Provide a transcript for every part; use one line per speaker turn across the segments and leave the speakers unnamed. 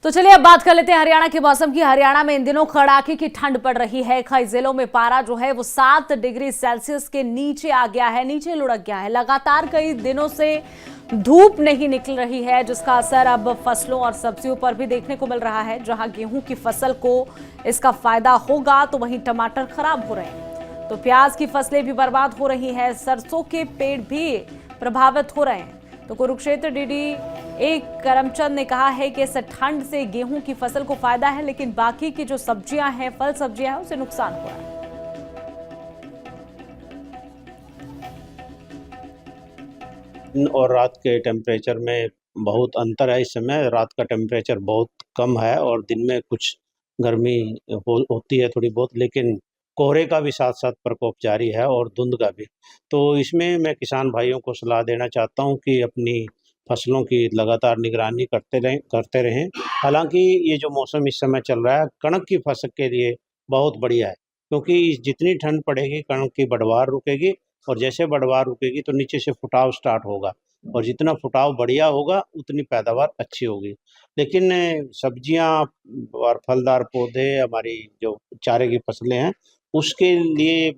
तो चलिए अब बात कर लेते हैं हरियाणा के मौसम की। हरियाणा में इन दिनों कड़ाके की ठंड पड़ रही है। कई जिलों में पारा जो है वो 7 डिग्री सेल्सियस के नीचे आ गया है, नीचे लुढ़क गया है। लगातार कई दिनों से धूप नहीं निकल रही है, जिसका असर अब फसलों और सब्जियों पर भी देखने को मिल रहा है। जहां गेहूं की फसल को इसका फायदा होगा तो वहीं टमाटर खराब हो रहे हैं, तो प्याज की फसलें भी बर्बाद हो रही हैं, सरसों के पेड़ भी प्रभावित हो रहे हैं। तो कुरुक्षेत्र डीडी एक करमचंद ने कहा है कि इस ठंड से गेहूं की फसल को फायदा है, लेकिन बाकी की जो सब्जियां हैं, फल सब्जियां हैं, उसे नुकसान हो रहा है।
दिन और रात के टेम्परेचर में बहुत अंतर है। इस समय रात का टेम्परेचर बहुत कम है और दिन में कुछ गर्मी होती है थोड़ी बहुत, लेकिन कोहरे का भी साथ साथ प्रकोप जारी है और धुंध का भी। तो इसमें मैं किसान भाइयों को सलाह देना चाहता हूं कि अपनी फसलों की लगातार निगरानी करते रहें। हालांकि ये जो मौसम इस समय चल रहा है कणक की फसल के लिए बहुत बढ़िया है, क्योंकि जितनी ठंड पड़ेगी कणक की बढ़वार रुकेगी, और जैसे बढ़वार रुकेगी तो नीचे से फुटाव स्टार्ट होगा, और जितना फुटाव बढ़िया होगा उतनी पैदावार अच्छी होगी। लेकिन सब्जियां और फलदार पौधे, हमारी जो चारे की फसलें हैं, उसके लिए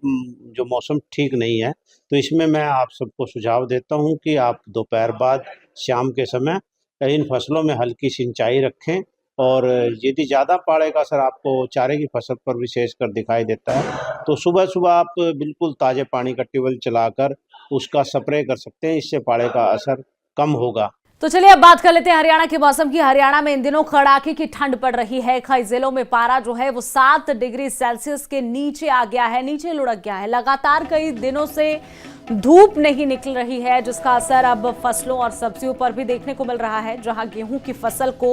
जो मौसम ठीक नहीं है। तो इसमें मैं आप सबको सुझाव देता हूं कि आप दोपहर बाद, शाम के समय इन फसलों में हल्की सिंचाई रखें। और यदि ज़्यादा पाले का असर आपको चारे की फसल पर विशेषकर दिखाई देता है तो सुबह सुबह आप बिल्कुल ताज़े पानी का ट्यूबवेल चलाकर उसका स्प्रे कर सकते हैं, इससे पाले का असर कम होगा।
तो चलिए अब बात कर लेते हैं हरियाणा के मौसम की। हरियाणा में इन दिनों कड़ाके की ठंड पड़ रही है। कई जिलों में पारा जो है वो 7 डिग्री सेल्सियस के नीचे आ गया है, नीचे लुढ़क गया है। लगातार कई दिनों से धूप नहीं निकल रही है, जिसका असर अब फसलों और सब्जियों पर भी देखने को मिल रहा है। जहां गेहूं की फसल को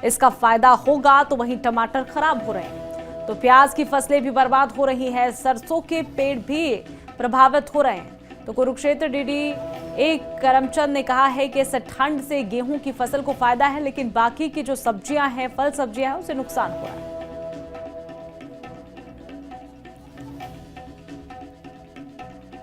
इसका फायदा होगा तो वहीं टमाटर खराब हो रहे हैं, तो प्याज की फसलें भी बर्बाद हो रही हैं, सरसों के पेड़ भी प्रभावित हो रहे हैं। तो कुरुक्षेत्र डीडी एक करमचंद ने कहा है कि इस ठंड से गेहूं की फसल को फायदा है, लेकिन बाकी की जो सब्जियां हैं, फल सब्जियां हैं, उसे नुकसान हो रहा है।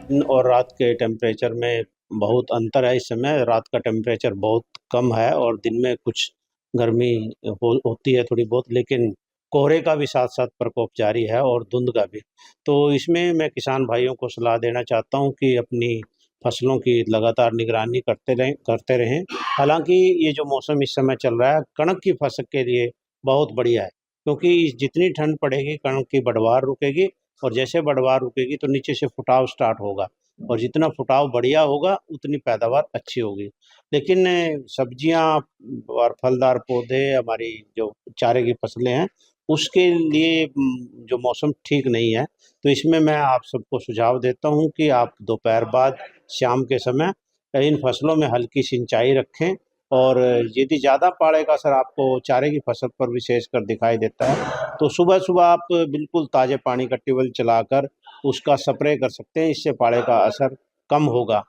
दिन और रात के टेम्परेचर में बहुत अंतर है। इस समय रात का टेम्परेचर बहुत कम है और दिन में कुछ गर्मी होती है थोड़ी बहुत, लेकिन कोहरे का भी साथ साथ प्रकोप जारी है और धुंध का भी। तो इसमें मैं किसान भाइयों को सलाह देना चाहता हूं कि अपनी फसलों की लगातार निगरानी करते रहें। हालांकि ये जो मौसम इस समय चल रहा है कणक की फसल के लिए बहुत बढ़िया है, क्योंकि जितनी ठंड पड़ेगी कणक की बढ़वार रुकेगी, और जैसे बढ़वार रुकेगी तो नीचे से फुटाव स्टार्ट होगा, और जितना फुटाव बढ़िया होगा उतनी पैदावार अच्छी होगी। लेकिन सब्जियां और फलदार पौधे, हमारी जो चारे की फसलें हैं, उसके लिए जो मौसम ठीक नहीं है। तो इसमें मैं आप सबको सुझाव देता हूं कि आप दोपहर बाद, शाम के समय इन फसलों में हल्की सिंचाई रखें। और यदि ज़्यादा पाले का असर आपको चारे की फसल पर विशेषकर दिखाई देता है तो सुबह सुबह आप बिल्कुल ताज़े पानी का ट्यूबवेल चलाकर उसका स्प्रे कर सकते हैं, इससे पाले का असर कम होगा।